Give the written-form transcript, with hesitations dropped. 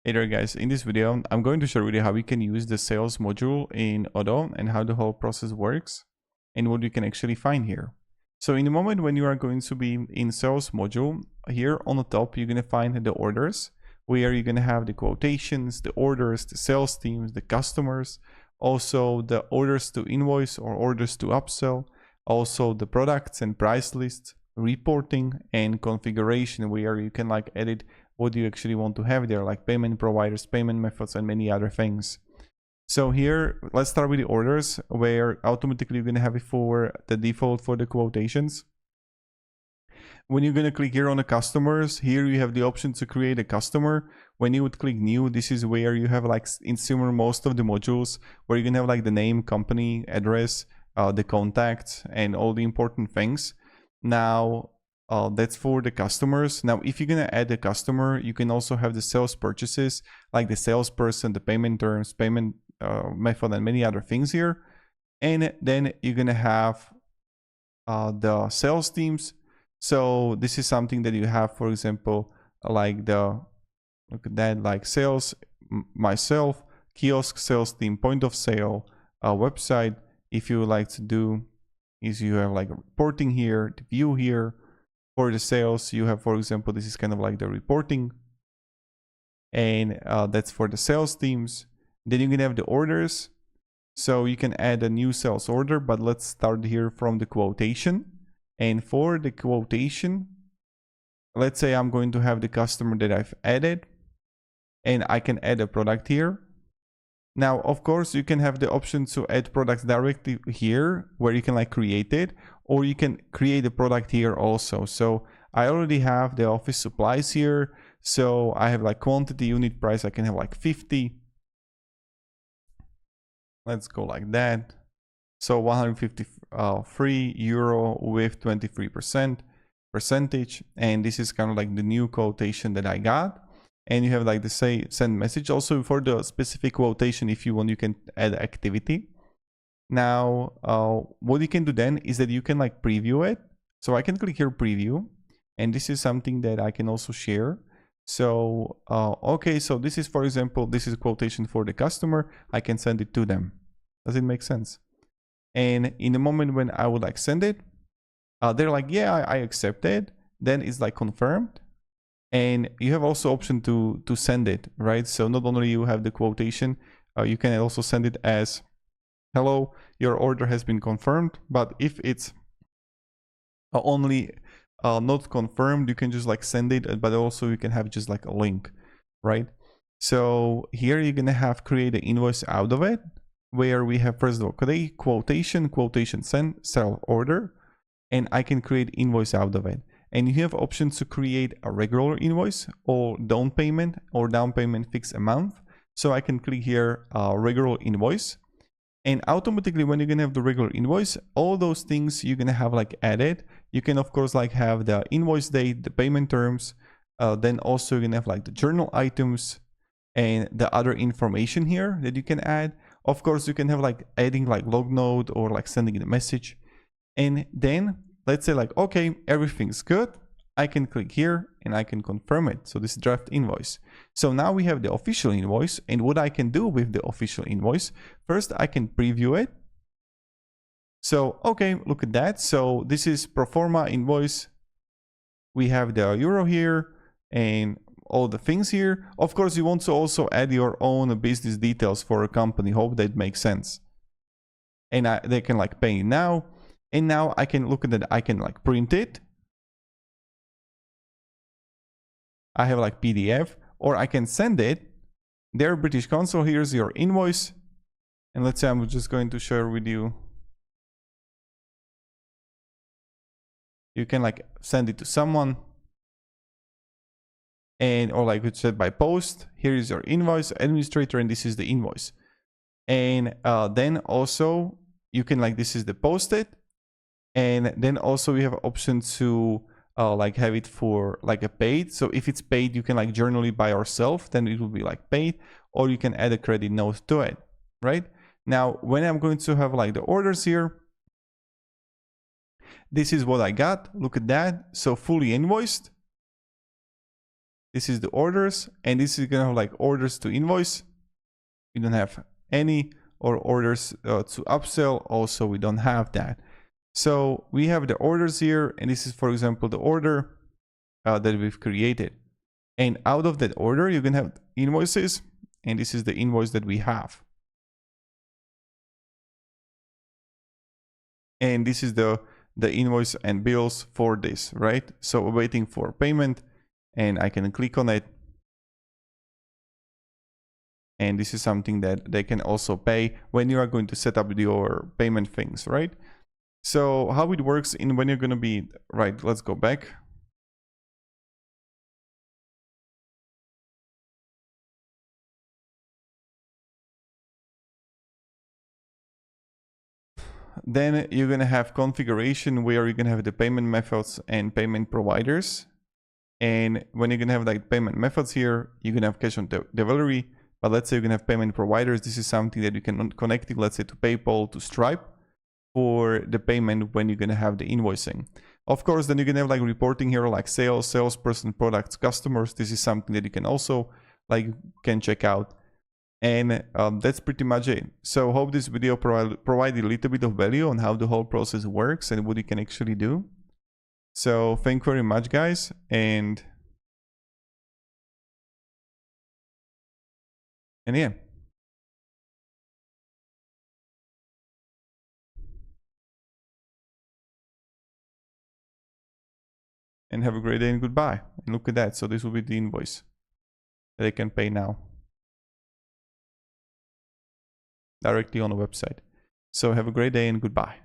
Hey there guys, in this video I'm going to show you how we can use the sales module in Odoo and how the whole process works and what you can actually find here. So in the moment when you are going to be in sales module, here on the top you're going to find the orders, where you're going to have the quotations, the orders, the sales teams, the customers, also the orders to invoice or orders to upsell, also the products and price lists, reporting and configuration, where you can like edit what you actually want to have there, like payment providers, payment methods, and many other things. So here, let's start with the orders, where automatically you're going to have it for the default for the quotations. When you're going to click here on the customers, here you have the option to create a customer. When you would click new, this is where you have like in similar most of the modules, where you can have like the name, company, address, the contacts, and all the important things. Now, that's for the customers. Now, if you're going to add a customer, you can also have the sales purchases, like the salesperson, the payment terms, payment method, and many other things here. And then you're going to have the sales teams. So this is something that you have, for example, like look at that, like sales, myself, kiosk, sales team, point of sale, website. If you would like to do is you have like a reporting here, the view here. For the sales, you have, for example, this is kind of like the reporting, and that's for the sales teams. Then you can have the orders, so you can add a new sales order, but let's start here from the quotation. And for the quotation, let's say I'm going to have the customer that I've added, and I can add a product here. Now, of course, you can have the option to add products directly here, where you can like create it, or you can create a product here also. So I already have the office supplies here. So I have like quantity, unit price, I can have like 50. Let's go like that. So 153 euro with 23% percentage. And this is kind of like the new quotation that I got. And you have like the say send message also for the specific quotation. If you want, you can add activity. Now, what you can do then is that you can like preview it. So I can click here preview, and this is something that I can also share. So, okay, so this is, for example, this is a quotation for the customer. I can send it to them. Does it make sense? And in the moment when I would like send it, they're like, yeah, I accept it. Then it's like confirmed. And you have also option to send it, right? So not only you have the quotation, you can also send it as, hello, your order has been confirmed. But if it's only not confirmed, you can just like send it, but also you can have just like a link, right? So here you're gonna have create an invoice out of it, where we have first of all quotation send, sell order, and I can create invoice out of it. And you have options to create a regular invoice or down payment fixed amount. So I can click here regular invoice, and automatically when you're gonna have the regular invoice, all those things you're gonna have like added. You can of course like have the invoice date, the payment terms, then also you're gonna have like the journal items and the other information here that you can add. Of course, you can have like adding like log note or like sending a message. And then let's say like, okay, everything's good. I can click here and I can confirm it. So this draft invoice. So now we have the official invoice, and what I can do with the official invoice, first I can preview it. So, okay, look at that. So this is pro forma invoice. We have the euro here and all the things here. Of course, you want to also add your own business details for a company. Hope that makes sense. And they can like pay now. And now I can look at that. I can like print it. I have like PDF, or I can send it. There, British Council, here's your invoice. And let's say I'm just going to share with you. You can like send it to someone. And or like it's said by post. Here is your invoice, administrator, and this is the invoice. And then also you can like, this is the posted. And then also we have an option to like have it for like a paid. So if it's paid, you can like journal it by yourself, then it will be like paid, or you can add a credit note to it, right? Now, when I'm going to have like the orders here, this is what I got. Look at that. So fully invoiced. This is the orders, and this is gonna have like orders to invoice. We don't have any, or orders to upsell. Also, we don't have that. So we have the orders here, and this is, for example, the order that we've created. And out of that order, you can have invoices, and this is the invoice that we have. And this is the invoice and bills for this, right? So we're waiting for payment, and I can click on it. And this is something that they can also pay when you are going to set up your payment things, right? So how it works in when you're going to be, right, let's go back. Then you're going to have configuration where you're going to have the payment methods and payment providers. And when you're going to have like payment methods here, you're going to have cash on delivery. But let's say you're going to have payment providers. This is something that you can connect it, let's say, to PayPal, to Stripe for the payment when you're going to have the invoicing. Of course, then you're going to have like reporting here, like sales, salesperson, products, customers. This is something that you can also can check out. And that's pretty much it. So hope this video provided a little bit of value on how the whole process works and what you can actually do. So thank you very much, guys. And yeah. And have a great day and goodbye. And look at that. So this will be the invoice that I can pay now directly on the website. So have a great day and goodbye.